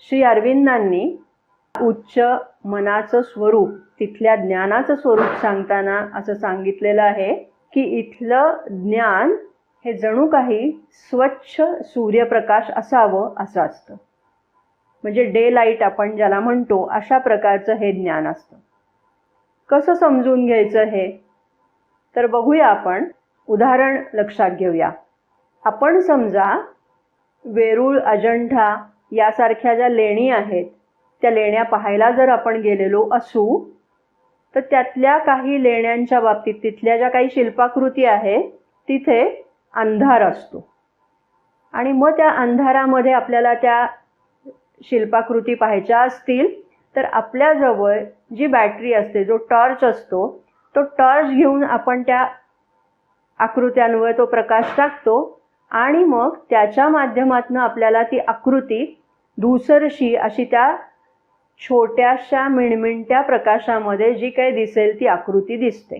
श्री अरविंदांनी उच्च मनाचं स्वरूप, तिथल्या ज्ञानाचं स्वरूप सांगताना असं सांगितलेलं आहे की इथलं ज्ञान हे जणू काही स्वच्छ सूर्यप्रकाश असावं असं असतं. म्हणजे डे लाईट आपण ज्याला म्हणतो अशा प्रकारचं हे ज्ञान असतं. कसं समजून घ्यायचं हे तर बघूया. आपण उदाहरण लक्षात घेऊया. आपण समजा वेरूळ, अजंठा यासारख्या ज्या लेणी आहेत त्या लेण्या पाहायला जर आपण गेलेलो असू तर त्यातल्या काही लेण्यांच्या बाबतीत तिथल्या ज्या काही शिल्पाकृती आहे तिथे अंधार असतो आणि मग त्या अंधारामध्ये आपल्याला त्या शिल्पाकृती पाहायच्या असतील तर आपल्याजवळ जी बॅटरी असते, जो टॉर्च असतो, तो टॉर्च घेऊन आपण त्या आकृत्यांवर तो प्रकाश टाकतो आणि मग त्याच्या माध्यमातून आपल्याला ती आकृती धूसरशी अशी त्या छोट्याशा मिणमिणत्या प्रकाशामध्ये जी काही दिसेल ती आकृती दिसते.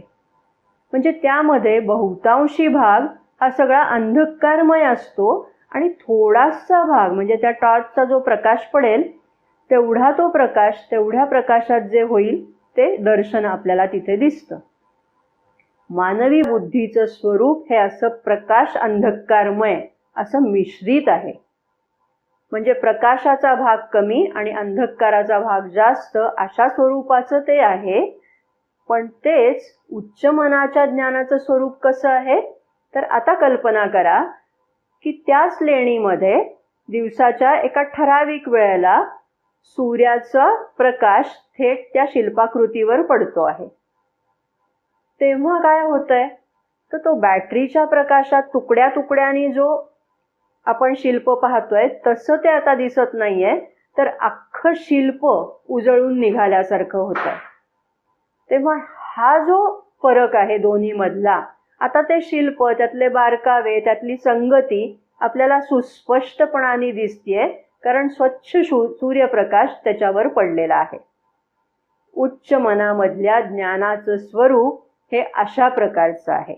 म्हणजे त्यामध्ये बहुतांशी भाग हा सगळा अंधकारमय असतो आणि थोडासा भाग म्हणजे त्या टॉर्चचा जो प्रकाश पडेल तेवढा तो प्रकाश, तेवढ्या प्रकाशात जे होईल ते दर्शन आपल्याला तिथे दिसतं. मानवी बुद्धीचं स्वरूप हे असं प्रकाश अंधकारमय असं मिश्रित आहे. म्हणजे प्रकाशाचा भाग कमी आणि अंधकाराचा भाग जास्त अशा स्वरूपाचं ते आहे. पण तेच उच्च मनाच्या ज्ञानाचं स्वरूप कसं आहे तर आता कल्पना करा की त्याच लेणीमध्ये दिवसाच्या एका ठराविक वेळेला सूर्याचा प्रकाश थेट त्या शिल्पाकृतीवर पडतो आहे. तेव्हा काय होतंय तर तो बॅटरीच्या प्रकाशात तुकड्या तुकड्यांनी जो आपण शिल्प पाहतोय तसं ते आता दिसत नाहीये, तर अख्खं शिल्प उजळून निघाल्यासारखं होतंय. तेव्हा हा जो फरक आहे दोन्ही मधला, आता ते शिल्प, त्यातले बारकावे, त्यातली संगती आपल्याला सुस्पष्टपणाने दिसतेय कारण स्वच्छ सूर्यप्रकाश त्याच्यावर पडलेला आहे. उच्च मनामधल्या ज्ञानाचं स्वरूप हे अशा प्रकारचं आहे.